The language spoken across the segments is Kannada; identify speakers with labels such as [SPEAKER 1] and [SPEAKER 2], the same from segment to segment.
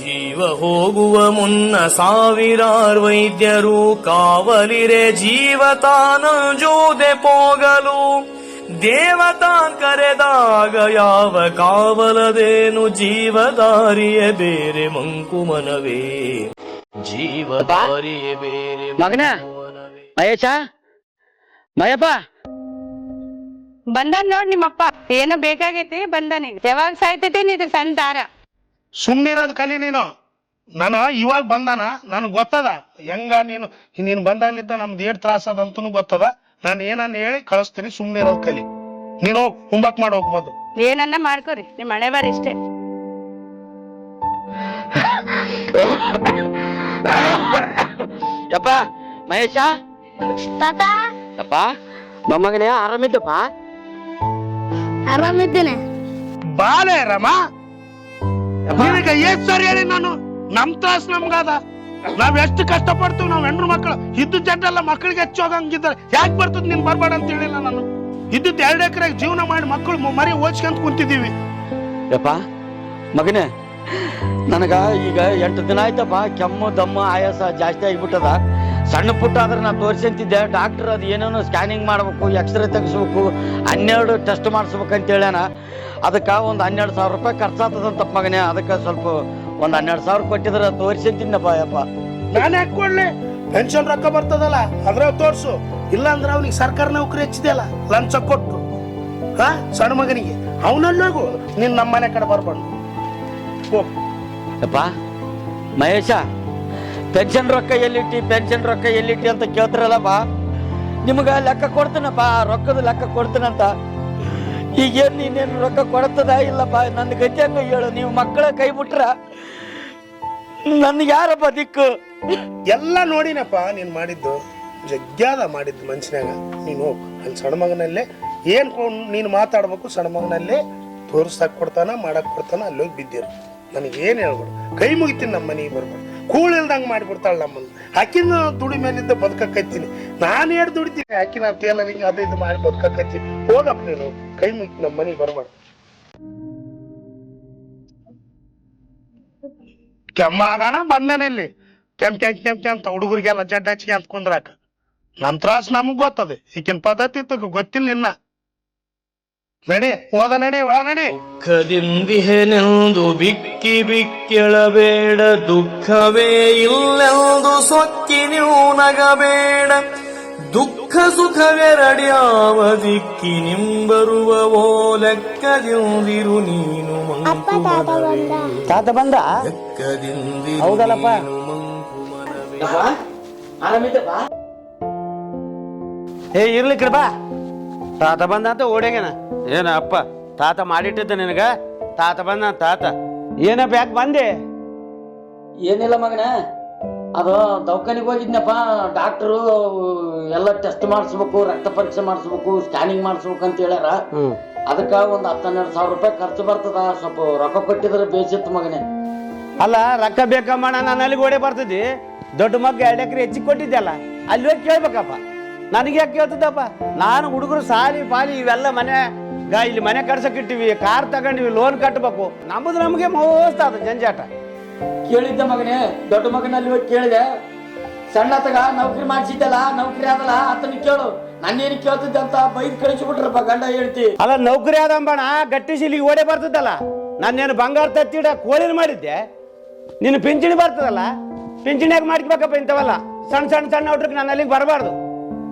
[SPEAKER 1] ಜೀವ ಹೋಗುವ ಮುನ್ನ ಸಾವಿರಾರು ವೈದ್ಯರು ಕಾವಲಿರೆ ಜೀವ ತಾನಂಜೂದೆ ಪೋಗಲು ದೇವತಾನ್ ಕರೆದಾಗ ಯಾವ ಕಾವಲದೇನು ಜೀವದಾರಿಯೇ ಬೇರೆ ಮಂಕುಮನವೇ ಜೀವದಾರಿಯೇ ಬೇರೆ
[SPEAKER 2] ಮಗನ ಮಹೇಶ ಮಯಪ್ಪ
[SPEAKER 3] ಬಂದಾನ ನೋಡ್ ನಿಮ್ಮಪ್ಪ ಏನೋ ಬೇಕಾಗೈತಿ ಬಂದಾನ ಯಾವಾಗ ಸಾಯ್ತೈತಿ ಇದು ಸಣ್ಣ ದಾರ
[SPEAKER 4] ಸುಮ್ಮನಿರೋದು ಕಲಿ ನೀನು. ನಾನು ಇವಾಗ ಬಂದಾನ ನನಗೆ ಗೊತ್ತದ ಹೆಂಗ ನೀನು ಬಂದಾಗ್ಲಿದ್ದ ನಮ್ದು ಏಟ್ ತ್ರಾಸ ಅದಂತೂ ಗೊತ್ತದ. ನಾನು ಏನನ್ನ ಹೇಳಿ ಕಳಿಸ್ತೀನಿ, ಸುಮ್ಮನೆ ಇರೋದು ಕಲಿ. ನೀನು ಹೋಗ್ ಹುಂಬಾಕ್ ಮಾಡಿ ಹೋಗ್ಬೋದು.
[SPEAKER 3] ಏನನ್ನ ಮಾಡ್ಕೋರಿ ನಿಮ್ ಮಳೆ ಬಾರಿ ಇಷ್ಟೇ.
[SPEAKER 2] ಯಪ್ಪ ಮಹೇಶ ಅಪ್ಪ ಮೊಮ್ಮಗನೇ ಆರಾಮಿದ್ದಪ್ಪ?
[SPEAKER 5] ಆರಾಮಿದ್ದೇನೆ.
[SPEAKER 4] ಬಾಲೆ ರಮ, ನಿನಗೆ ಏನ್ ಸರಿ ಹೇಳಿ ನಾನು. ನಮ್ ತ್ರಾಸ ನಮ್ಗಾದ. ನಾವ್ ಎಷ್ಟು ಕಷ್ಟ ಪಡ್ತೀವಿ. ನಾವ್ ಹೆಣ್ಣು ಮಕ್ಕಳು ಇದ್ದು ಜಡ್ಡೆಲ್ಲ ಮಕ್ಕಳಿಗೆ ಹೆಚ್ಚು ಹೋಗಂಗಿದ್ದಾರೆ. ಯಾಕೆ ಬರ್ತದ ನೀನ್ ಬರ್ಬೇಡ ಅಂತ ಹೇಳಿಲ್ಲ ನಾನು. ಇದ್ದದ್ದು 2 ಎಕರೆ ಜೀವನ ಮಾಡಿ ಮಕ್ಕಳು ಮರಿ ಓದಿಸ್ಕೊಂತ ಕುಂತಿದ್ದೀವಿ.
[SPEAKER 2] ಯಪ್ಪ ಮಗನೇ, ನನಗ ಈಗ 8 ದಿನ ಆಯ್ತಪ್ಪ. ಕೆಮ್ಮು ದಮ್ಮು ಆಯಾಸ ಜಾಸ್ತಿ ಆಗಿಬಿಟ್ಟದ. ಸಣ್ಣ ಪುಟ್ಟ ಆದ್ರೆ ನಾ ತೋರಿಸಂತಿದ್ದೆ. ಡಾಕ್ಟರ್ ಅದು ಏನೇನೋ ಸ್ಕ್ಯಾನಿಂಗ್ ಮಾಡ್ಬೇಕು, ಎಕ್ಸ್ರೇ ತೆಗಿಸ್ಬೇಕು, 12 ಟೆಸ್ಟ್ ಮಾಡಿಸ್ಬೇಕಂತ ಹೇಳ್ಯಾನ. ಅದಕ್ಕೆ ಒಂದು 12,000 ರೂಪಾಯಿ ಖರ್ಚಾಗ್ತದಂತಪ್ಪ ಮಗನೇ. ಅದಕ್ಕೆ ಸ್ವಲ್ಪ ಒಂದು 12,000 ಕೊಟ್ಟಿದ್ರೆ ತೋರಿಸಂತಿದ್ದಪ್ಪ. ಯಪ್ಪ
[SPEAKER 4] ನಾನು ಯಾಕೆ ಕೊಡ್ಲಿ? ಪೆನ್ಷನ್ ರೊಕ್ಕ ಬರ್ತದಲ್ಲ ಅದ್ರ ತೋರ್ಸು. ಇಲ್ಲ ಅಂದ್ರೆ ಅವನಿಗೆ ಸರ್ಕಾರ ನೌಕರಿ ಹೆಚ್ಚಿದೆಯಲ್ಲ ಲಂಚ ಕೊಟ್ಟು ಸಣ್ಣ ಮಗನಿಗೆ ಅವನಲ್ಲೋಗು. ನೀನ್ ನಮ್ಮ ಮನೆ ಕಡೆ ಬರ್ಬಾರ್ದು.
[SPEAKER 2] ಯಪ್ಪ ಮಹೇಶ, ಪೆನ್ಷನ್ ರೊಕ್ಕ ಎಲ್ಲಿಟ್ಟಿ ಪೆನ್ಷನ್ ರೊಕ್ಕ ಎಲ್ಲಿಟ್ಟಿ ಅಂತ ಕೇಳ್ತಾರಲ್ಲಪ್ಪ. ನಿಮ್ಗೆ ಲೆಕ್ಕ ಕೊಡ್ತೀನಪ್ಪ, ರೊಕ್ಕದ ಲೆಕ್ಕ ಕೊಡ್ತೀನಂತ. ಈಗೇನು ನೀನೇನು ರೊಕ್ಕ ಕೊಡ್ತದ ಇಲ್ಲಪ್ಪ? ನನ್ನ ಗತಿ ಹಂಗ ಹೇಳು. ನೀವು ಮಕ್ಕಳ ಕೈ ಬಿಟ್ರ ನನ್ಗೆ ಯಾರಪ್ಪ ದಿಕ್ಕು?
[SPEAKER 4] ಎಲ್ಲ ನೋಡಿನಪ್ಪ ನೀನ್ ಮಾಡಿದ್ದು. ಜಗ್ಗ್ಯಾದ ಮಾಡಿದ್ದು ಮನ್ಸಿನಾಗ. ನೀನು ಹೋಗು ಅಲ್ಲಿ ಸಣ್ಣ ಮಗನಲ್ಲೇ ಏನ್ ನೀನು ಮಾತಾಡ್ಬೇಕು. ಸಣ್ಣ ಮಗನಲ್ಲೇ ತೋರಿಸ್ತಾಕ್ ಕೊಡ್ತಾನ, ಮಾಡಕ್ ಕೊಡ್ತಾನ. ಅಲ್ಲಿ ಹೋಗಿ ಬಿದ್ದಿರು. ನನಗೆ ಏನ್ ಹೇಳ್ಬೇಡ. ಕೈ ಮುಗಿತೀನಿ. ನಮ್ಮ ಮನೆಗೆ ಬರ್ಬೇಡ. ಕೂಳ್ ಇಲ್ದಂಗೆ ಮಾಡಿಬಿಡ್ತಾಳ ನಮ್ಮನ್ನು. ಆಕಿನ ದುಡಿ ಮೇಲಿದ್ದ ಬದುಕಕ್ಕೈತೀನಿ. ನಾನು ಹೇಳಿ ದುಡಿತೀನಿ. ಆಕಿನ ಟೇಲರಿಂಗ್ ಅದು ಇದು ಮಾಡಿ ಬದುಕಕ್ಕೈತೀನಿ. ಹೋಗಪ್ಪ ನೀನು, ಕೈ ಮುಗಿತೀನಿ. ನಮ್ಮ ಮನೆಗೆ ಬರ್ಬೇಡ. ಕೆಮ್ಮಾಗಣ ಬಂದನಲ್ಲಿ ಕೆಂಪ್ ಅಂತ ಹುಡುಗರಿಗೆಲ್ಲ ಜಡ್ಡ ಹಚ್ಚಿಗೆ ಅಂತ ಕುಂದ್ರಾಕ. ನಮ್ ತ್ರಾಸ ನಮಗ್ ಗೊತ್ತದೆ. ಈಗಿನ ಪದ್ಧತಿ ಗೊತ್ತಿಲ್ಲ ಇನ್ನ. ನಡಿ ಹೋದ ನಡಿ ಒಳ ನಡಿ.
[SPEAKER 1] ದುಃಖದಿಂದಿಹೆನೆಂದು ಬಿಕ್ಕಿ ಬಿಕ್ಕೆಳಬೇಡ, ದುಃಖವೇ ಇಲ್ಲೆಂದು ಸೊಕ್ಕಿ ನೀವು ನಗಬೇಡ. ದುಃಖ ಸುಖವೆರಡ್ಯಾವ ದಿಕ್ಕಿ ನಿಂಬರುವವೋ ಲೆಕ್ಕದಿಂದಿರು ನೀನು ಮಂಕುಮನವೇ.
[SPEAKER 2] ತಾತ ಬಂದ? ಹೌದಲ್ಲಪ್ಪ. ಏ ಇರ್ಲಿಕ್ರ ಬಾ. ತಾತ ಬಂದ ಅಂತ ಓಡ್ಯಾಗೇನ? ಏನ ಅಪ್ಪ ತಾತ ಮಾಡಿಟ್ಟಿದ್ದ ನಿನಗ? ತಾತ ಬಂದ ತಾತ. ಏನಪ್ಪ ಯಾಕೆ ಬಂದೆ? ಏನಿಲ್ಲ ಮಗನ, ಅದು ದವಾಖಾನಿಗೆ ಹೋಗಿದ್ನಪ್ಪ. ಡಾಕ್ಟರು ಎಲ್ಲ ಟೆಸ್ಟ್ ಮಾಡಿಸ್ಬೇಕು, ರಕ್ತ ಪರೀಕ್ಷೆ ಮಾಡಿಸ್ಬೇಕು, ಸ್ಕ್ಯಾನಿಂಗ್ ಮಾಡಿಸ್ಬೇಕು ಅಂತ ಹೇಳ್ಯಾರ. ಅದಕ್ಕೆ ಒಂದು 10-12 ರೂಪಾಯಿ ಖರ್ಚು ಬರ್ತದ. ಸ್ವಲ್ಪ ರೊಕ್ಕ ಕೊಟ್ಟಿದ್ರೆ ಬೇಸಿತ್ತು ಮಗನೇ. ಅಲ್ಲ ರೊಕ್ಕ ಬೇಕಮ್ಮ, ನಾನು ಅಲ್ಲಿಗೆ ಓಡೇ ಬರ್ತಿದ್ದಿ. ದೊಡ್ಡ ಮಗ 2 ಎಕರೆ ಹೆಚ್ಚಿಗೆ ಕೊಟ್ಟಿದ್ದೆಲ್ಲ, ಅಲ್ಲಿ ಹೋಗಿ ಕೇಳ್ಬೇಕಪ್ಪ. ನನಗೆ ಯಾಕೆ ಕೇಳ್ತಿದ್ದಪ್ಪ? ನಾನು ಹುಡುಗರು ಸಾಲಿ ಪಾಲಿ ಇವೆಲ್ಲ ಇಲ್ಲಿ ಮನೆ ಕಡ್ಸಕ್ಕಿಟ್ಟಿವಿ, ಕಾರ್ ತಗೊಂಡಿವಿ, ಲೋನ್ ಕಟ್ಟಬೇಕು. ನಮಗೆ ಮೋಸ್ತ ಅದು ಜಂಜಾಟ. ಕೇಳಿದ್ದೆ ಮಗನೇ, ದೊಡ್ಡ ಮಗನಲ್ಲಿ ಹೋಗಿ ಕೇಳಿದೆ. ಸಣ್ಣ ತಗ ನೌಕರಿ ಮಾಡಿಸಿದ್ದಲ್ಲ, ನೌಕರಿ ಆದಲ್ಲ ಆತನ ಕೇಳು. ನಾನೇನು ಕೇಳ್ತಿದ್ದೆ ಅಂತ ಬೈದ್ ಕಳಿಸಿಬಿಟ್ರಪ್ಪ ಗಂಡ ಹೇಳ್ತಿ. ಅಲ್ಲ ನೌಕರಿ ಆದಂಬಣ ಗಟ್ಟಿ ಶಿಲಿಗೆ ಓಡೇ ಬರ್ತದಲ್ಲ. ನಾನೇನು ಬಂಗಾರ ತತ್ತಿಡ ಕೋಳಿನ ಮಾಡಿದ್ದೆ. ನಿನ್ನ ಪಿಂಚಣಿ ಬರ್ತದಲ್ಲ, ಪಿಂಚಣಿಯಾಗ ಮಾಡ್ಕೋಬೇಕಪ್ಪ. ಇಂಥವಲ್ಲ ಸಣ್ಣ ಸಣ್ಣ ಸಣ್ಣ ಹುಡ್ರಿಗೆ ನಾನು ಅಲ್ಲಿಗೆ ಬರಬಾರ್ದು.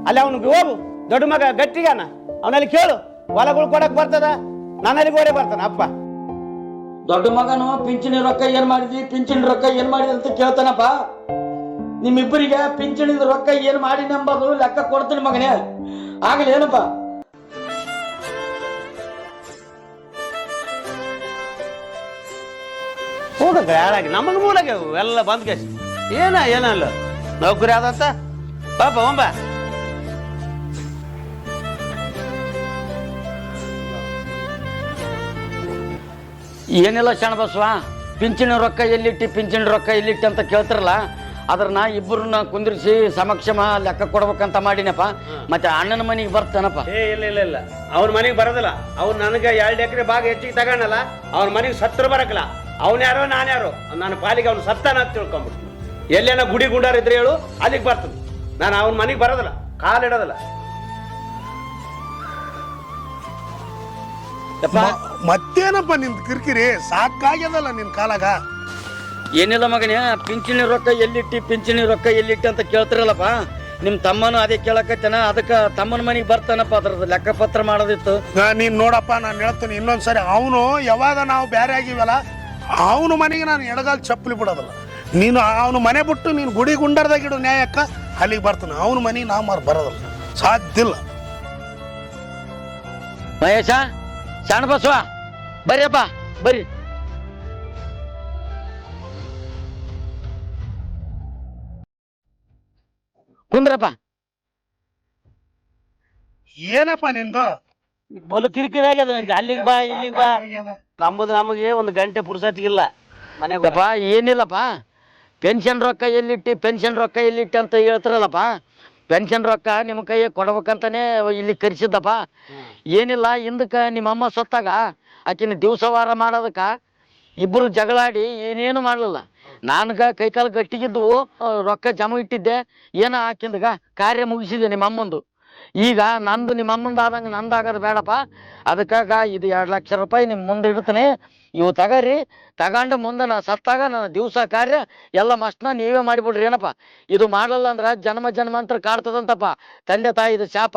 [SPEAKER 2] ಅಲ್ಲಿ ಅವನಿಗೆ ಹೋಗು, ದೊಡ್ಡ ಮಗ ಗಟ್ಟಿಗಾನ, ಅವನಲ್ಲಿ ಕೇಳು. ಹೊಲಗಳು ಕೊಡಕ್ ಬರ್ತದ, ನಾನಲ್ಲಿ ಓಡೇ ಬರ್ತಾನ ಅಪ್ಪ. ದೊಡ್ಡ ಮಗನು ಪಿಂಚಣಿ ರೊಕ್ಕ ಏನ್ ಮಾಡಿದ್ವಿ, ಪಿಂಚಣಿ ರೊಕ್ಕ ಏನ್ ಮಾಡಿದ್ವಿ ಅಂತ ಕೇಳ್ತಾನಪ್ಪ. ನಿಮ್ಮಿಬ್ಬರಿಗೆ ಪಿಂಚಣಿ ರೊಕ್ಕ ಏನ್ ಮಾಡಿ ನಂಬೋದು ಲೆಕ್ಕ ಕೊಡ್ತೀನಿ ಮಗನೇ. ಆಗಲಿ ಏನಪ್ಪ? ಹೋಗಕ್ಕ ಯಾರಾಗಿ ನಮಗ ಮೂಲಗೆ ಎಲ್ಲ ಬಂದ್ ಕೇಸ್ ಏನಲ್ಲ ನೌಕರಿ ಆದಂತ ಪಾಪ ಒಂಬ. ಏನಿಲ್ಲ ಶಣಬಸವ, ಪಿಂಚಣಿ ರೊಕ್ಕ ಎಲ್ಲಿಟ್ಟಿ ಪಿಂಚಣಿ ರೊಕ್ಕ ಎಲ್ಲಿಟ್ಟಿ ಅಂತ ಕೇಳ್ತಾರಲ್ಲ, ಅದ್ರನ್ನ ಇಬ್ಬರನ್ನ ಕುಂದ್ರಿಸಿ ಸಮಕ್ಷಮ ಲೆಕ್ಕ ಕೊಡ್ಬೇಕಂತ ಮಾಡಿನಪ್ಪ. ಮತ್ತೆ ಅಣ್ಣನ ಮನೆಗೆ ಬರ್ತಾನಪ್ಪ. ಇಲ್ಲ ಅವ್ರ ಮನೆಗೆ ಬರೋದಿಲ್ಲ. ಅವ್ರು ನನಗೆ 2 ಎಕರೆ ಭಾಗ ಹೆಚ್ಚಿಗೆ ತಗೊಂಡಲ್ಲ, ಅವ್ರ ಮನೆಗೆ 70 ಬರಕಲ್ಲ. ಅವನ್ಯಾರೋ ನಾನ್ಯಾರೋ ನನ್ನ ಪಾಲಿಗೆ ಅವ್ನು ಸತ್ತಾನ ಅಂತ ತಿಳ್ಕೊಂಬಿಡ್ತೀನಿ. ಎಲ್ಲೇನ ಗುಡಿ ಗುಂಡಾರ ಇದ್ರೆ ಹೇಳು, ಅಲ್ಲಿಗೆ ಬರ್ತೀನಿ. ನಾನು ಅವನ ಮನೆಗೆ ಬರೋದಿಲ್ಲ, ಕಾಲಿಡೋದಿಲ್ಲ.
[SPEAKER 4] ಮತ್ತೇನಪ್ಪ ನಿನ್ ಕಿರಿಕಿರಿ? ಸಾಕಾಗ್ಯದಲ್ಲ ನಿನ್ ಕಾಲಾಗ.
[SPEAKER 5] ಏನಿಲ್ಲ ಮಗನೇ, ಪಿಂಚಣಿ ರೊಕ್ಕ ಎಲ್ಲಿಟ್ಟಿ ಅಂತ ಕೇಳ್ತಿರಲ್ಲಪ್ಪ. ನಿಮ್ಮ ತಮ್ಮನು ಅದೇ ಕೇಳಕತ್ತೇನ, ಅದಕ್ಕೆ ತಮ್ಮನ ಮನೆಗೆ ಬರ್ತಾನಪ್ಪ. ಅದ್ರದ್ದು ಲೆಕ್ಕಪತ್ರ ಮಾಡೋದಿತ್ತು.
[SPEAKER 4] ನೀನ್ ನೋಡಪ್ಪ, ನಾನು ಹೇಳ್ತೀನಿ ಇನ್ನೊಂದ್ಸರಿ, ಅವನು ಯಾವಾಗ ನಾವು ಬೇರೆ ಆಗಿವಲ್ಲ ಅವನ ಮನೆಗೆ ನಾನು ಎಡಗಾಲ್ ಚಪ್ಪಲಿ ಬಿಡೋದಿಲ್ಲ. ನೀನು ಅವನ ಮನೆ ಬಿಟ್ಟು ನೀನು ಗುಡಿ ಗುಂಡರ್ದಾಗಿಡು ನ್ಯಾಯಕ್ಕ, ಅಲ್ಲಿಗೆ ಬರ್ತಾನೆ. ಅವನ ಮನೆಗೆ ನಾವು ಮಾರು ಬರೋದಿಲ್ಲ, ಸಾಧ್ಯ ಇಲ್ಲ.
[SPEAKER 5] ಮಹೇಶ, ಶಾಣ ಬಸವ, ಬರ್ರಿಯಪ್ಪ ಬರ್ರಿ. ಕುಂದ್ರಪ್ಪ.
[SPEAKER 4] ಏನಪ್ಪ ನಿಂದು
[SPEAKER 2] ಬಲು ಕಿರಿಕಿರಿ ಆಗ್ಯದ. ಅಲ್ಲಿಗೆ ಬಾ, ಇಲ್ಲಿಗೆ ಬಾ. ನಮಗೆ ಒಂದು ಗಂಟೆ ಪುರ್ಸತ್ತಿಗಿಲ್ಲ
[SPEAKER 5] ಮನೆಗಪ್ಪ. ಏನಿಲ್ಲಪ್ಪ, ಪೆನ್ಷನ್ ರೊಕ್ಕ ಎಲ್ಲಿಟ್ಟಿ ಅಂತ ಹೇಳ್ತಾರಲ್ಲಪ್ಪ. ಪೆನ್ಷನ್ ರೊಕ್ಕ ನಿಮ್ಮ ಕೈಗೆ ಕೊಡ್ಬೇಕಂತಾನೆ ಇಲ್ಲಿ ಕರೆಸಿದ್ದಪ್ಪ. ಏನಿಲ್ಲ, ಹಿಂದಕ್ಕೆ ನಿಮ್ಮಮ್ಮ ಸತ್ತಾಗ ಆಕಿನ ದಿವಸವಾರ ಮಾಡೋದಕ್ಕೆ ಇಬ್ಬರು ಜಗಳಾಡಿ ಏನೇನು ಮಾಡಲಿಲ್ಲ. ನನಗೆ ಕೈಕಾಲು ಗಟ್ಟಿಗಿದ್ದು ರೊಕ್ಕ ಜಮ ಇಟ್ಟಿದ್ದೆ. ಏನೋ ಆಕಿಂದಗ ಕಾರ್ಯ ಮುಗಿಸಿದೆ ನಿಮ್ಮಮ್ಮಂದು. ಈಗ ನಂದು ನಿಮ್ಮಮ್ಮಂದು ಆದಂಗೆ ನಂದಾಗೋದು ಬೇಡಪ್ಪ. ಅದಕ್ಕಾಗ ಇದು 2 ಲಕ್ಷ ರೂಪಾಯಿ ನಿಮ್ಮ ಮುಂದೆ ಇಡ್ತೀನಿ. ಇವು ತಗರಿ, ತಗೊಂಡು ಮುಂದೆ ನಾ ಸತ್ತಾಗ ನನ್ನ ದಿವಸ ಕಾರ್ಯ ಎಲ್ಲ ಮಸ್ಟ್ನ ನೀವೇ ಮಾಡಿಬಿಡ್ರಿ. ಏನಪ್ಪ, ಇದು ಮಾಡಲ್ಲ ಅಂದ್ರೆ ಜನ್ಮಾಂತರ ಕಾಡ್ತದಂತಪ್ಪ ತಂದೆ ತಾಯಿ, ಇದು ಶಾಪ.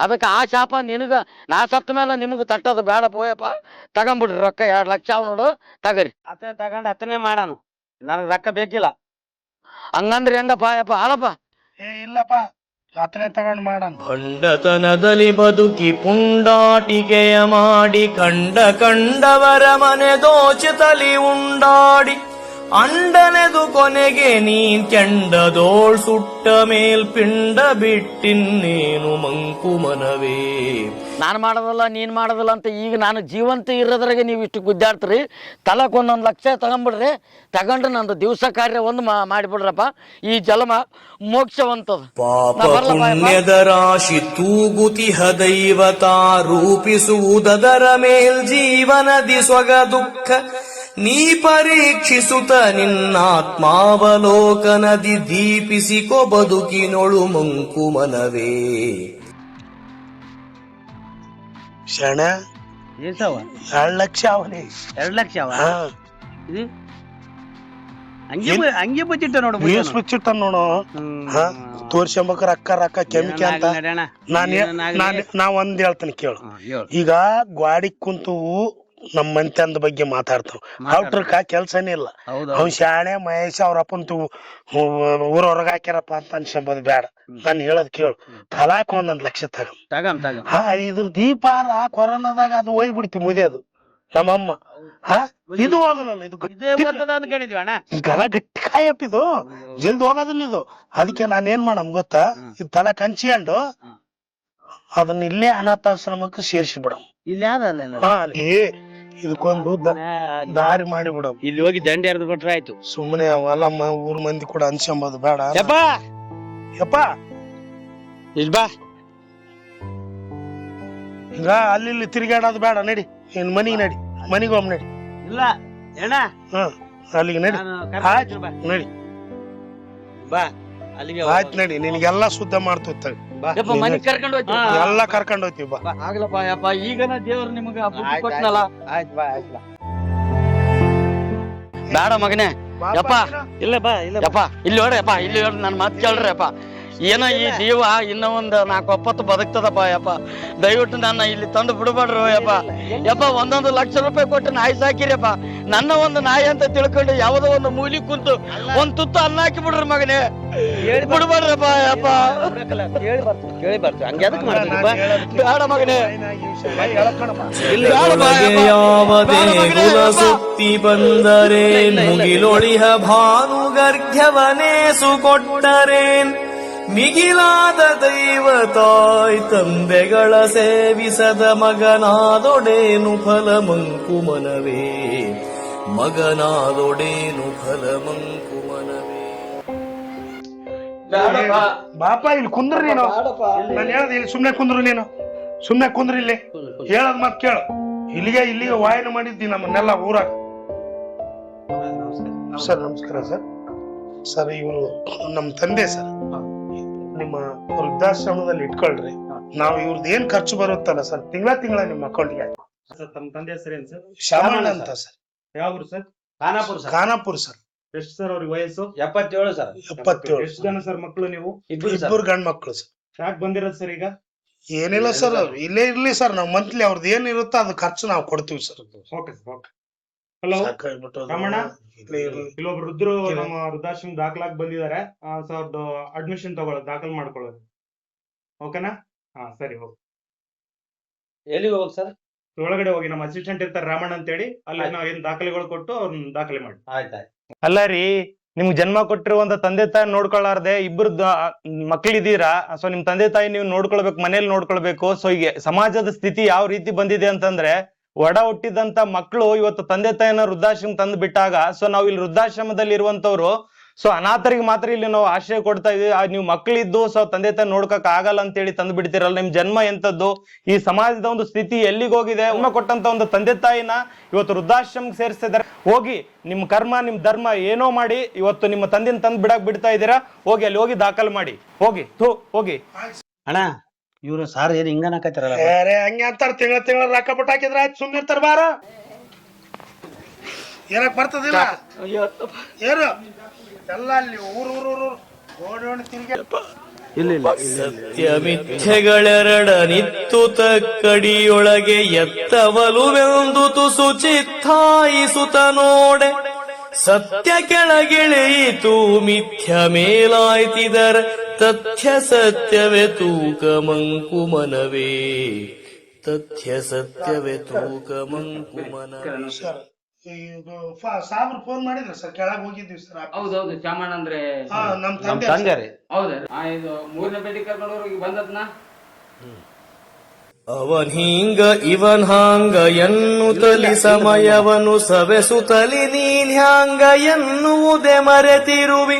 [SPEAKER 5] ಅದಕ್ಕೆ ಆ ಶಾಪ ನಿನಗೆ ನಾ ಸತ್ತ ಮೇಲೆ ನಿಮ್ಗೆ ತಟ್ಟೋದು ಬೇಡಪ್ಪ. ಹೋಯಪ್ಪ, ತಗೊಂಬಿಡ್ರಿ ರೊಕ್ಕ 2 ಲಕ್ಷ ನೋಡು, ತಗರಿ.
[SPEAKER 2] ಅತ್ತೆ ತಗೊಂಡು ಅತ್ತನೇ ಮಾಡೋಣ, ನನಗೆ ರೊಕ್ಕ ಬೇಕಿಲ್ಲ.
[SPEAKER 5] ಹಂಗಂದ್ರೆ ಹೆಂಗಪ್ಪ ಯಪ್ಪ? ಅಳಪ್ಪ.
[SPEAKER 4] ಇಲ್ಲಪ್ಪ, ಅತ್ತನೇ ತಗೊಂಡು ಮಾಡೋಣ.
[SPEAKER 1] ಭಂಡತನದಲ್ಲಿ ಬದುಕಿ ಪುಂಡಾಟಿಕೆಯ ಮಾಡಿ ಕಂಡವರ ಮನೆ ದೋಚಿತಲಿ ಉಂಡಾಡಿ ಅಂಡನೆದು ಕೊನೆಗೆ ನೀನ್ ಕೆಂಡದೋಳ್ ಸುಟ್ಟ ಮೇಲ್ಪಿಂಡ ಬಿಟ್ಟಿನ್ನೇನು ಮಂಕು ಮನವೇ.
[SPEAKER 5] ನಾನು ಮಾಡೋದಲ್ಲ, ನೀನು ಮಾಡೋದಲ್ಲ ಅಂತ ಈಗ ನಾನು ಜೀವಂತ ಇರೋದ್ರಾಗೆ ನೀವು ಇಷ್ಟು ಗುದ್ದಾಡ್ತೀರಿ. ತಲಕ್ 1 ಲಕ್ಷ ತಗೊಂಬಿಡ್ರಿ. ತಗೊಂಡು ನಂದು ದಿವಸ ಕಾರ್ಯ ಒಂದು ಮಾಡಿಬಿಡ್ರಪ್ಪ. ಈ ಜನ್ಮ ಮೋಕ್ಷವಂತದ.
[SPEAKER 1] ಪಾಪ ಪುಣ್ಯದ ರಾಶಿ ತೂಗುತಿಹ ದೈವತ ರೂಪಿಸುವುದರ ಮೇಲ್ ಜೀವನದಿ ಸ್ವಗ ದುಃಖ ನೀ ಪರೀಕ್ಷಿಸುತ್ತ ನಿನ್ನಾತ್ಮಾವಲೋಕನದಿ ದೀಪಿಸಿಕೊ ಬದುಕಿನೊಳು ಮಂಕು ಮನವೇ.
[SPEAKER 4] ಶಣ
[SPEAKER 2] ಏಸವ
[SPEAKER 4] 2 ಲಕ್ಷ ಅವನೇ.
[SPEAKER 2] 2 ಲಕ್ಷ ಅವ ಇದು ಹಂಗೆ ಬಚ್ಚಿಟ್ಟ ನೋಡು.
[SPEAKER 4] ಮುಚ್ಚಿಟ್ಟ ನೋಡು. ತೋರ್ಸ್ಕೊಂಬಕ್ರ ರೊಕ್ಕ ಕೆಮಿಕೆ ಅಂತ. ನಾ ಒಂದ್ ಹೇಳ್ತೀನಿ ಕೇಳು. ಈಗ ಗಾಡಿ ಕುಂತು ನಮ್ಮ ಮಂತ್ಯಂದ ಬಗ್ಗೆ ಮಾತಾಡ್ತಾವ. ಔಟ್ರಕ್ಕ ಕೆಲ್ಸನೇ ಇಲ್ಲ. ಅವ್ನ್ ಶಾಣೆ ಮಹೇಶ್ ಅವ್ರ ಅಪ್ಪಂತು ಊರ ಹೊರಗ ಹಾಕ್ಯಾರಪ್ಪ ಅಂತ ಅನ್ಸ್ಕೊಂಬೋದು ಬೇಡ. ನಾನು ಹೇಳದ್ ಕೇಳು, ತಲಾಕ್ 1 ಲಕ್ಷ ತಗಮ್. ಇದ್ರ ದೀಪ ಕೊರೋನಾದಾಗ ಅದು ಹೋಗ್ಬಿಡ್ತಿ ಮುದಿಯೋದು ನಮ್ಮಮ್ಮ. ಇದು ಹೋಗಲ್ಲ, ಇದು ಗಲ ಗಟ್ಟಿ ಕಾಯಪ್ಪ, ಇದು ಜಲ್ದಿ ಹೋಗೋದಿಲ್ಲ ಇದು. ಅದಕ್ಕೆ ನಾನ್ ಏನ್ ಮಾಡಮ್ ಗೊತ್ತಾ, ಇದು ತಲೆ ಕಂಚ್ಕೊಂಡು ಅದನ್ನ ಇಲ್ಲೇ ಅನಾಥಾಶ್ರಮಕ್ಕೆ ಸೇರಿಸಿ ಬಿಡಮ್. ಇದಕ್ಕೊಂದು ದಾರಿ ಮಾಡಿ ಬಿಡಮ್.
[SPEAKER 2] ಇಲ್ಲಿ ಹೋಗಿ ದಂಡ ಎರ್ದು ಬಿಟ್ರೆ ಆಯ್ತು.
[SPEAKER 4] ಸುಮ್ಮನೆ ಅವೆಲ್ಲ ಊರ್ ಮಂದಿ ಕೂಡ ಅನ್ಸ್ಕೊಂಬೋದು ಬೇಡ. ಯಪ್ಪ
[SPEAKER 5] ಇಲ್ಲಿ ಬಾ.
[SPEAKER 4] ಈಗ ಅಲ್ಲಿ ತಿರುಗಾಡೋದು ಬೇಡ. ನಡಿ ಇನ್ ಮನಿಗೆ ನಡಿ, ಮನಿಗೊಮ್ಮ ನಡಿ.
[SPEAKER 2] ಇಲ್ಲ ಅಣ್ಣ,
[SPEAKER 4] ಅಲ್ಲಿಗೆ ನಡಿ. ಆಯ್ತು ನಡಿ,
[SPEAKER 2] ಬಾ ಅಲ್ಲಿಗೆ.
[SPEAKER 4] ಆಯ್ತು ನಡಿ, ನಿನಗೆಲ್ಲ ಶುದ್ಧ ಮಾಡ್ತೇವೆ.
[SPEAKER 5] ಮನೆಗೆ ಕರ್ಕೊಂಡು ಹೋಗ್ತೀವಿ,
[SPEAKER 4] ಎಲ್ಲ ಕರ್ಕೊಂಡು ಹೋಗ್ತೀವಿ. ಬಾ.
[SPEAKER 5] ಆಗ್ಲಪ್ಪ ಯಪ್ಪ, ಈಗನ ದೇವ್ರು ನಿಮ್ಗೆ ಕೊಟ್ನಲ್ಲ.
[SPEAKER 2] ಆಯ್ತು ಬಾ, ಆಯ್ತು ಬಾ.
[SPEAKER 5] ಬೇಡ ಮಗನೇ ಯಪ್ಪ.
[SPEAKER 2] ಇಲ್ಲ ಬಾ, ಇಲ್ಲ
[SPEAKER 5] ಯಪ್ಪ, ಇಲ್ಲಿ ನೋಡ್ರಪ್ಪ, ಇಲ್ಲಿ ನೋಡ್ರಿ, ನನ್ನ ಮಾತು ಕೇಳ್ರಿ ಅಪ್ಪ. ಏನೋ ಈ ಜೀವ ಇನ್ನೂ ಒಂದು 4 ಬದುಕ್ತದಪ್ಪ ಯಪ್ಪ. ದಯವಿಟ್ಟು ನನ್ನ ಇಲ್ಲಿ ತಂದು ಬಿಡಬೇಡ್ರು ಯಪ್ಪ. 1 ಲಕ್ಷ ರೂಪಾಯಿ ಕೊಟ್ಟು ನಾಯಿ ಸಾಕಿರಪ್ಪ. ನನ್ನ ಒಂದು ನಾಯಿ ಅಂತ ತಿಳ್ಕೊಂಡು ಯಾವ್ದೋ ಒಂದು ಮೂಲಿ ಕುಂತು ಒಂದ್ ತುತ್ತು ಅನ್ನ ಹಾಕಿ ಬಿಡ್ರಿ ಮಗನೇ. ಬಿಡ್ಬೇಡ್ರಪ್ಪ ಯಪ್ಪ. ಬೇಡ ಮಗನೇ,
[SPEAKER 1] ಯಾವುದೇ ಕುಲ ಸುತ್ತಿ ಬಂದರೇನ್ ಮುಗಿಲೊಳಿಹ ಭಾನುಗರ್ಘ್ಯವನೇಸು ಕೊಟ್ಟರೇನ್ ಮಿಗಿಲಾದ ದೈವ ತಾಯ್ ತಂದೆಗಳ ಸೇವಿಸದ ಮಗನಾದೊಡೇನು ಫಲ ಮಂಕು ಮನವೇ. ಮಗನಾದೊಡೇನು ಫಲ ಮಂಕು ಮನವೇ.
[SPEAKER 4] ಬಾಪ ಇಲ್ಲಿ ಕುಂದ್ರ ನೀನು. ನಾನು ಹೇಳದ್ ಇಲ್ಲಿ ಸುಮ್ನೆ ಕುಂದ್ರು, ನೀನು ಸುಮ್ನೆ ಕುಂದ್ರಿ. ಇಲ್ಲಿ ಹೇಳದ್ ಮತ್ ಕೇಳು. ಇಲ್ಲಿಗೆ ವಾಯನ ಮಾಡಿದ್ದಿ ನಮ್ಮನ್ನೆಲ್ಲ ಊರಾಗ. ಸರ್ ನಮಸ್ಕಾರ ಸರ್. ಸರ್ ಇವರು ನಮ್ಮ ತಂದೆ ಸರ್. ನಿಮ್ಮ ವೃದ್ಧಾಶ್ರಮದಲ್ಲಿ ಇಟ್ಕೊಳ್ರಿ. ನಾವು ಇವ್ರದ್ದು ಏನ್ ಖರ್ಚು ಬರುತ್ತಲ್ಲ ಸರ್, ತಿಂಗಳ ನಿಮ್ಮ ಅಕೌಂಟ್ಗೆ
[SPEAKER 6] ಸರ್ ತಮ್ಮ ತಂದೆ ಹೆಸರೇನು ಸರ್?
[SPEAKER 4] ಶಾಮಣ್ಣ ಅಂತ ಸರ್.
[SPEAKER 6] ಯಾವ ಊರು sir?
[SPEAKER 2] Khanapur sir.
[SPEAKER 4] Khanapur sir.
[SPEAKER 6] ಎಷ್ಟು ಸರ್ ಅವ್ರಿಗೆ ವಯಸ್ಸು?
[SPEAKER 2] 77 ಸರ್.
[SPEAKER 4] 77.
[SPEAKER 6] ಎಷ್ಟು ಜನ ಸರ್ ಮಕ್ಕಳು ನೀವು?
[SPEAKER 4] ಇಬ್ಬರು ಗಂಡ್ ಮಕ್ಳು ಸರ್.
[SPEAKER 6] ಯಾಕೆ ಬಂದಿರೋದು ಸರ್ ಈಗ?
[SPEAKER 4] ಏನಿಲ್ಲ ಸರ್, ಇಲ್ಲೇ ಇರ್ಲಿ ಸರ್. ನಾವು ಮಂತ್ಲಿ ಅವ್ರದ್ದು ಏನ್ ಇರುತ್ತೋ ಅದು ಖರ್ಚು ನಾವು ಕೊಡ್ತೀವಿ sir.
[SPEAKER 6] Okay sir, okay. Hello Ramana, ಇಲ್ಲೊಬ್ರು ವೃದ್ಧರು ನಮ್ಮ ವೃದ್ಧಾಶ್ರಮ ದಾಖಲಾಗಿ ಬಂದಿದ್ದಾರೆ. ಸೊ ಅವ್ರದ್ದು ಅಡ್ಮಿಷನ್ ತಗೊಳ್ಳೋದು, ದಾಖಲು ಮಾಡ್ಕೊಳ್ಳೋದು. ಓಕೆನಾ? ಹಾ ಸರಿ, ಹೋಗಿ.
[SPEAKER 2] ಎಲ್ಲಿಗೆ ಹೋಗ್ ಸರ್?
[SPEAKER 6] ಒಳಗಡೆ ಹೋಗಿ ನಮ್ಮ ಅಸಿಸ್ಟೆಂಟ್ ಇರ್ತಾರೆ ರಾಮಣ್ಣ ಅಂತೇಳಿ, ಅಲ್ಲಿ ನಾವು ಏನ್ ದಾಖಲೆಗಳು ಕೊಟ್ಟು ಅವ್ರನ್ನ ದಾಖಲೆ ಮಾಡಿ.
[SPEAKER 2] ಆಯ್ತಾಯ್ತು.
[SPEAKER 6] ಅಲ್ಲ ರೀ, ನಿಮ್ಗೆ ಜನ್ಮ ಕೊಟ್ಟಿರುವಂತ ತಂದೆ ತಾಯಿ ನೋಡ್ಕೊಳ್ಳಾರ್ದೆ ಇಬ್ಬರು ಮಕ್ಳಿದೀರಾ. ಸೊ ನಿಮ್ ತಂದೆ ತಾಯಿ ನೀವು ನೋಡ್ಕೊಳ್ಬೇಕು, ಮನೇಲಿ ನೋಡ್ಕೊಳ್ಬೇಕು. ಸೊ ಈಗ ಸಮಾಜದ ಸ್ಥಿತಿ ಯಾವ ರೀತಿ ಬಂದಿದೆ ಅಂತಂದ್ರೆ, ಒಡ ಹುಟ್ಟಿದಂತ ಮಕ್ಕಳು ಇವತ್ತು ತಂದೆ ತಾಯಿನ ವೃದ್ಧಾಶ್ರಮ ತಂದು ಬಿಟ್ಟಾಗ, ಸೊ ನಾವು ಇಲ್ಲಿ ವೃದ್ಧಾಶ್ರಮದಲ್ಲಿ ಇರುವಂತವ್ರು, ಸೊ ಅನಾಥರಿಗೆ ಮಾತ್ರ ಇಲ್ಲಿ ನಾವು ಆಶ್ರಯ ಕೊಡ್ತಾ ಇದೀವಿ. ನೀವು ಮಕ್ಕಳಿದ್ದು ಸೊ ತಂದೆ ತಾಯಿ ನೋಡ್ಕಕ್ ಆಗಲ್ಲ ಅಂತ ಹೇಳಿ ತಂದು ಬಿಡ್ತಿರಲ್ಲ. ನಿಮ್ ಜನ್ಮ ಎಂತದ್ದು? ಈ ಸಮಾಜದ ಒಂದು ಸ್ಥಿತಿ ಎಲ್ಲಿಗೆ ಹೋಗಿದೆ? ಜನ್ಮ ಕೊಟ್ಟಂತ ಒಂದು ತಂದೆ ತಾಯಿನ ಇವತ್ತು ವೃದ್ಧಾಶ್ರಮಕ್ಕೆ ಸೇರಿಸ್ತಿದ್ದಾರೆ. ಹೋಗಿ ನಿಮ್ ಕರ್ಮ ನಿಮ್ ಧರ್ಮ ಏನೋ ಮಾಡಿ ಇವತ್ತು ನಿಮ್ಮ ತಂದೆನ ತಂದು ಬಿಡ್ತಾ ಇದ್ದೀರಾ. ಹೋಗಿ ಅಲ್ಲಿ ಹೋಗಿ ದಾಖಲು ಮಾಡಿ, ಹೋಗಿ ಹೋಗಿ.
[SPEAKER 2] ಅಣ್ಣ, ಇವ್ರು ಸಾರ್ ಏನ್ ಹಿಂಗನಕತ್ತಿರಲ್ಲ?
[SPEAKER 4] ಹಂಗೆ ಅಂತಾರ. ತಿಂಗಳ ರೊಕ್ಕ ಬಿಟ್ಟು ಹಾಕಿದ್ರೆ ಆಯ್ತು, ಸುಮ್ಮನೆ ಇರ್ತಾರ. ಬಾರ ಏನಕ್ ಬರ್ತದಿಲ್ಲ ಏನು ಎಲ್ಲ ಅಲ್ಲಿ ಊರು ಓಡೋಣ ತಿರ್ಗಿ.
[SPEAKER 1] ಸತ್ಯ ಮಿಥ್ಯೆಗಳೆರಡ ನಿತ್ತು ತಕ್ಕಡಿಯೊಳಗೆ ಎತ್ತವಲುವೆಂದು ತುಸು ಚಿತ್ತಾಯಿಸುತ್ತ ನೋಡೆ. ಸತ್ಯ ಕೆಳಗಿಳಿಯಿತು ಮಿಥ್ಯ ಮೇಲಾಯ್ತಿದರ ತಥ್ಯ ಸತ್ಯವೇ ತೂಕ ಮಂಕುಮನವೇ. ತಥ್ಯ ಸತ್ಯವೇ ತೂಕ ಮಂಕುಮನವೇ.
[SPEAKER 4] ಸರ್ ಸಾಬ್ರು ಫೋನ್ ಮಾಡಿದ್ರ ಸರ್, ಕೆಳಗ್ ಹೋಗಿದ್ವಿ ಸರ್.
[SPEAKER 7] ಹೌದೌದು, ಚಾಮಣ್ಣ ಅಂದ್ರೆ
[SPEAKER 4] ನಮ್
[SPEAKER 2] ನಮ್
[SPEAKER 4] ತಂದೆ
[SPEAKER 2] ತಂದೆ ರೀ.
[SPEAKER 7] ಹೌದ. ಇದು 3ನೇ ಪೇಟೆ ಕರ್ಕೊಂಡವ್ರಿಗೆ ಬಂದದ್ನ.
[SPEAKER 1] ಅವನ್ ಹಿಂಗ ಇವನ್ ಹಾಂಗ ಎನ್ನುತ್ತಲಿ ಸಮಯವನು ಸವೆಸುತ್ತಲಿ ನೀನ್ ಹ್ಯಾಂಗ ಎನ್ನುವುದೇ ಮರೆತಿರುವಿ.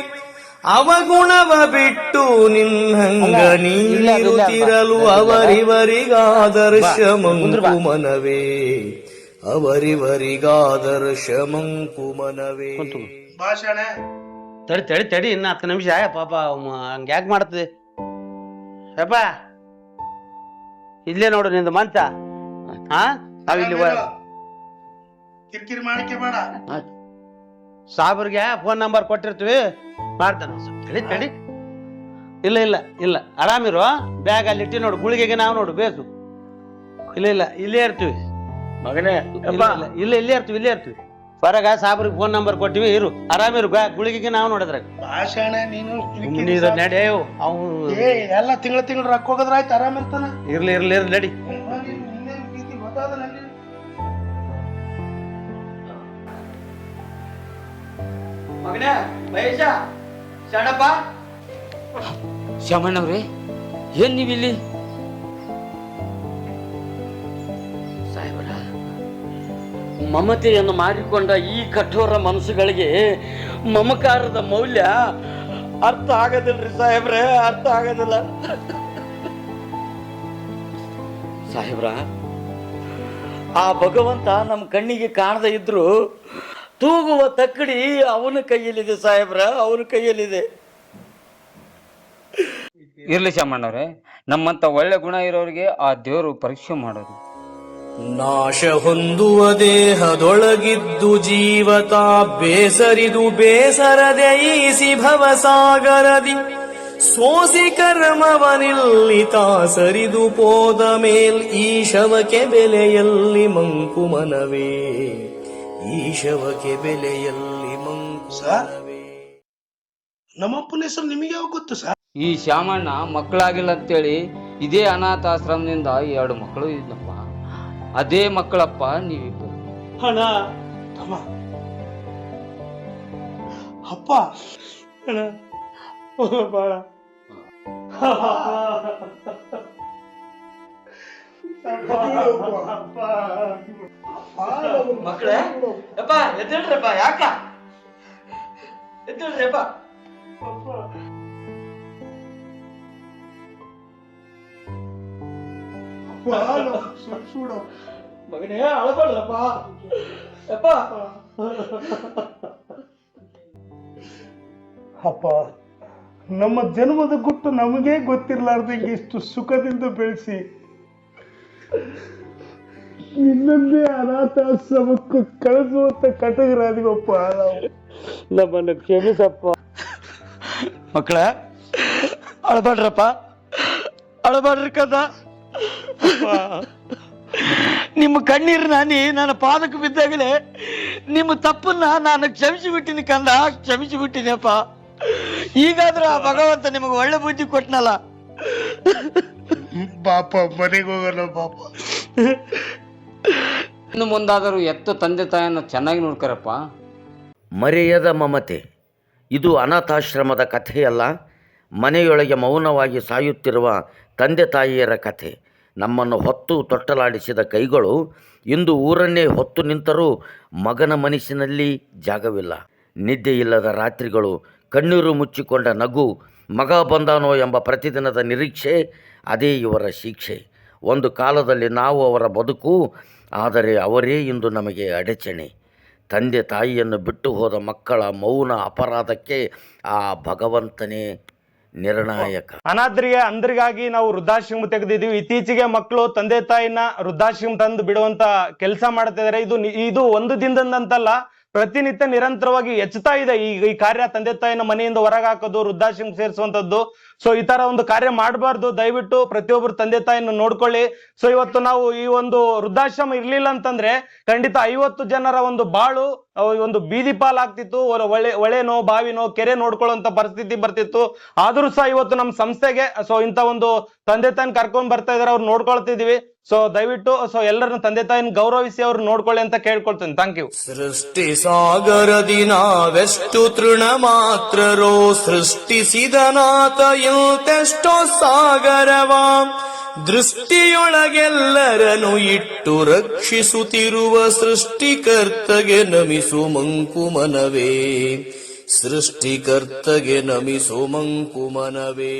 [SPEAKER 1] ಅವಗುಣವ ಬಿಟ್ಟು ನಿನ್ನಂಗ ನೀರುತ್ತಿರಲು ಅವರಿವರಿಗಾದರ್ಶ ಮಂಕುಮನವೇ. ಅವರಿವರಿಗಾದರ್ಶ ಮಂಕುಮನವೇ.
[SPEAKER 4] ಭಾಷಣ
[SPEAKER 2] ತಡಿ ಇನ್ನ 10 ನಿಮಿಷ. ಪಾಪ ಹಂಗ ಯಾಕೆ ಮಾಡ್ತದೆ? ಯಪ್ಪ ಇಲ್ಲೇ ನೋಡು ನಿಂದು ಮಂಚ. ಹಾ, ನಾವಿಲ್ಲಿ
[SPEAKER 4] ಕಿರ್ಕಿರಿ ಮಾಡಿಕೆ ಬೇಡ.
[SPEAKER 2] ಸಾಬ್ರಿಗೆ ಫೋನ್ ನಂಬರ್ ಕೊಟ್ಟಿರ್ತೀವಿ, ಮಾಡ್ತಾನೆ. ತಡಿ. ಇಲ್ಲ ಆರಾಮಿರು. ಬ್ಯಾಗ್ ಅಲ್ಲಿ ಇಟ್ಟಿ ನೋಡು, ಗುಳಿಗೆಗೆ ನಾವು ನೋಡು ಬೇಸು. ಇಲ್ಲ ಇಲ್ಲೇ ಇರ್ತೀವಿ
[SPEAKER 5] ಮಗನೇ.
[SPEAKER 2] ಇಲ್ಲೇ ಇರ್ತೀವಿ. ಹೊರಗ ಸಾಬ್ರಿಗೆ ಫೋನ್ ನಂಬರ್ ಕೊಟ್ಟಿವಿ, ಇರು ಆರಾಮಿರು. ಗುಳಿಗೆಗೆ ನಾವು ನೋಡಿದ್ರಾಗ
[SPEAKER 4] ಭಾಷಣ ನೀನು
[SPEAKER 2] ನಡೆ. ಅವು
[SPEAKER 4] ಎಲ್ಲ ತಿಂಗಳ ರೊಕ್ಕ ಹೋಗದ್ರ ಆಯ್ತು, ಆರಾಮ ಇರ್ತಾನ.
[SPEAKER 2] ಇರ್ಲಿ ನಡಿ.
[SPEAKER 5] ಮಗನೇ ಮಹೇಶ, ಶರಣಪ್ಪ.
[SPEAKER 7] ಶ್ಯಾಮಣ್ಣವ್ರೆ, ಏನ್ ನೀವಿಲ್ಲಿ? ಸಾಹೇಬರ, ಮಮತೆಯನ್ನು ಮಾರಿಕೊಂಡ ಈ ಕಠೋರ ಮನಸ್ಸುಗಳಿಗೆ ಮಮಕಾರದ ಮೌಲ್ಯ ಅರ್ಥ ಆಗೋದಿಲ್ರಿ ಸಾಹೇಬ್ರೆ, ಅರ್ಥ ಆಗೋದಿಲ್ಲ. ಸಾಹೇಬ್ರ, ಆ ಭಗವಂತ ನಮ್ಮ ಕಣ್ಣಿಗೆ ಕಾಣದೇ ಇದ್ರು ತೂಗುವ ತಕ್ಕಡಿ ಅವನ ಕೈಯಲ್ಲಿದೆ ಸಾಹೇಬ್ರ, ಅವನ ಕೈಯಲ್ಲಿದೆ. ಇರ್ಲಿ ಶ್ಯಾಮಣ್ಣವ್ರೆ, ನಮ್ಮಂತ ಒಳ್ಳೆ ಗುಣ ಇರೋರಿಗೆ ಆ ದೇವರು ಪರೀಕ್ಷೆ ಮಾಡೋದು.
[SPEAKER 1] ನಾಶ ಹೊಂದುವ ದೇಹದೊಳಗಿದ್ದು ಜೀವತ ಬೇಸರಿದು ಬೇಸರದೆ ಈಸಿ ಭವಸಾಗರದಿ ಸೋಸಿ ಕರ್ಮವನಿಲ್ಲಿತ ಸರಿದು ಪೋದ ಮೇಲ್ ಈಶವಕ್ಕೆ ಬೆಲೆಯಲ್ಲಿ ಮಂಕುಮನವೇ. ಈಶವಕ್ಕೆ ಬೆಲೆಯಲ್ಲಿ ಮಂಕುಮನವೇ.
[SPEAKER 4] ನಮ್ಮಪ್ಪನ ಹೆಸರು ನಿಮಗೆ ಯಾವ ಗೊತ್ತು ಸರ್?
[SPEAKER 7] ಈ ಶ್ಯಾಮಣ್ಣ ಮಕ್ಕಳಾಗಿಲ್ಲ ಅಂತೇಳಿ ಇದೇ ಅನಾಥಾಶ್ರಮದಿಂದ 2 ಮಕ್ಕಳು ಇದ್ನಪ್ಪ. ಅದೇ ಮಕ್ಕಳಪ್ಪ ನೀವಿಬ್ಬರು.
[SPEAKER 2] ಹಣ
[SPEAKER 4] ತಮ್ಮ ಅಪ್ಪ
[SPEAKER 2] ಬಾಳ
[SPEAKER 5] ಮಕ್ಕಳೇ, ಯಪ್ಪ ಎದ್ದೇಳ್ರಪ್ಪ. ಯಾಕ ಎದ್ದೇಳ್ರಪ್ಪ?
[SPEAKER 2] ಮಗನೇ ಅಳಬಾರ್ದಪ್ಪ. ಯಪ್ಪ
[SPEAKER 4] ಅಪ್ಪ, ನಮ್ಮ ಜನ್ಮದ ಗುಟ್ಟು ನಮಗೇ ಗೊತ್ತಿರ್ಲಾರ್ದಂಗೆ ಇಷ್ಟು ಸುಖದಿಂದ ಬೆಳೆಸಿ ಇನ್ನೊಂದೇ ಅನಾಥಾಶ್ರಮಕ್ಕೂ ಕಳಿಸುವಂತ ಕಟಗರಾದಿವಪ್ಪ ನಾವು.
[SPEAKER 2] ನಮ್ಮನ್ನು ಕ್ಷಮಿಸಪ್ಪ.
[SPEAKER 7] ಮಕ್ಕಳ ಅಳಬಾಡ್ರಪ್ಪ, ಅಳಬಾಡ್ರಿ ಕದ. ನಿಮ್ಮ ಕಣ್ಣೀರು ನನ್ನ ಪಾದಕ್ಕೆ ಬಿದ್ದಾಗಲೇ ನಿಮ್ಮ ತಪ್ಪನ್ನ ನಾನು ಕ್ಷಮಿಸಿಬಿಟ್ಟಿನಿ ಕಂದ, ಕ್ಷಮಿಸಿಬಿಟ್ಟಿನಪ್ಪ. ಈಗಾದ್ರೂ ಆ ಭಗವಂತ ನಿಮಗೆ ಒಳ್ಳೆ ಬುದ್ಧಿ ಕೊಟ್ಟನಲ್ಲ.
[SPEAKER 4] ಪಾಪ ಮನೆಗೆ ಹೋಗೋಣ ಪಾಪ.
[SPEAKER 8] ಇನ್ನು ಮುಂದಾದರೂ ಎತ್ತು ತಂದೆ ತಾಯಿಯನ್ನು ಚೆನ್ನಾಗಿ ನೋಡ್ಕರಪ್ಪ.
[SPEAKER 5] ಮರೆಯದ ಮಮತೆ. ಇದು ಅನಾಥಾಶ್ರಮದ ಕಥೆಯಲ್ಲ, ಮನೆಯೊಳಗೆ ಮೌನವಾಗಿ ಸಾಯುತ್ತಿರುವ ತಂದೆ ತಾಯಿಯರ ಕಥೆ. ನಮ್ಮನ್ನು ಹೊತ್ತು ತೊಟ್ಟಲಾಡಿಸಿದ ಕೈಗಳು ಇಂದು ಊರನ್ನೇ ಹೊತ್ತು ನಿಂತರೂ ಮಗನ ಮನಸ್ಸಿನಲ್ಲಿ ಜಾಗವಿಲ್ಲ. ನಿದ್ದೆಯಿಲ್ಲದ ರಾತ್ರಿಗಳು, ಕಣ್ಣೀರು ಮುಚ್ಚಿಕೊಂಡ ನಗು, ಮಗ ಬಂದಾನೋ ಎಂಬ ಪ್ರತಿದಿನದ ನಿರೀಕ್ಷೆ, ಅದೇ ಇವರ ಶಿಕ್ಷೆ. ಒಂದು ಕಾಲದಲ್ಲಿ ನಾವು ಅವರ ಬದುಕು, ಆದರೆ ಅವರೇ ಇಂದು ನಮಗೆ ಅಡಚಣೆ. ತಂದೆ ತಾಯಿಯನ್ನು ಬಿಟ್ಟು ಹೋದ ಮಕ್ಕಳ ಮೌನ ಅಪರಾಧಕ್ಕೆ ಆ ಭಗವಂತನೇ ನಿರ್ಣಾಯಕ.
[SPEAKER 6] ಅಂದ್ರಿಗಾಗಿ ನಾವು ವೃದ್ಧಾಶ್ರಮ ತೆಗೆದಿದ್ದೀವಿ. ಇತ್ತೀಚೆಗೆ ಮಕ್ಕಳು ತಂದೆ ತಾಯಿನ ವೃದ್ಧಾಶ್ರಮ ತಂದು ಬಿಡುವಂತ ಕೆಲಸ ಮಾಡ್ತಿದ್ದಾರೆ. ಇದು ಒಂದು ದಿನದಂತಲ್ಲ, ಪ್ರತಿನಿತ್ಯ ನಿರಂತರವಾಗಿ ಹೆಚ್ಚುತ್ತಾ ಇದೆ ಈ ಕಾರ್ಯ. ತಂದೆ ತಾಯಿನ ಮನೆಯಿಂದ ಹೊರಗೆ ಹಾಕೋದು, ವೃದ್ಧಾಶ್ರಮ ಸೇರಿಸುವಂತದ್ದು. ಸೊ ಈ ತರ ಒಂದು ಕಾರ್ಯ ಮಾಡಬಾರ್ದು. ದಯವಿಟ್ಟು ಪ್ರತಿಯೊಬ್ಬರು ತಂದೆ ತಾಯಿನ ನೋಡ್ಕೊಳ್ಳಿ. ಸೊ ಇವತ್ತು ನಾವು ಈ ಒಂದು ವೃದ್ಧಾಶ್ರಮ ಇರ್ಲಿಲ್ಲ ಅಂತಂದ್ರೆ ಖಂಡಿತ 50 ಜನರ ಒಂದು ಬಾಳು ಒಂದು ಬೀದಿ ಪಾಲಾಗ್ತಿತ್ತು. ಒಳೆನೋ ಬಾವಿನೋ ಕೆರೆ ನೋಡ್ಕೊಳ್ಳುವಂತ ಪರಿಸ್ಥಿತಿ ಬರ್ತಿತ್ತು. ಆದ್ರೂ ಸಹ ಇವತ್ತು ನಮ್ಮ ಸಂಸ್ಥೆಗೆ ಸೊ ಇಂತ ಒಂದು ತಂದೆ ತಾಯಿನ ಕರ್ಕೊಂಡ್ ಬರ್ತಾ ಇದಾರೆ, ಅವ್ರು ನೋಡ್ಕೊಳ್ತಿದೀವಿ. ಸೊ ದಯವಿಟ್ಟು ಎಲ್ಲರನ್ನ ತಂದೆ ತಾಯಿನ ಗೌರವಿಸಿ ಅವ್ರು ನೋಡ್ಕೊಳ್ಳಿ ಅಂತ ಕೇಳ್ಕೊಳ್ತೀನಿ. Thank you.
[SPEAKER 1] ಸೃಷ್ಟಿ ಸಾಗರದಿ ನಾವೆಷ್ಟು ತೃಣ ಮಾತ್ರರೋ, ಸೃಷ್ಟಿಸಿದನಾತ ಇಂತೆಷ್ಟೋ ಸಾಗರವಾ, ದೃಷ್ಟಿಯೊಳಗೆಲ್ಲರನ್ನು ಇಟ್ಟು ರಕ್ಷಿಸುತ್ತಿರುವ ಸೃಷ್ಟಿಕರ್ತಗೆ ನಮಿಸು ಮಂಕುಮನವೇ, ಸೃಷ್ಟಿಕರ್ತಗೆ ನಮಿಸು ಮಂಕುಮನವೇ.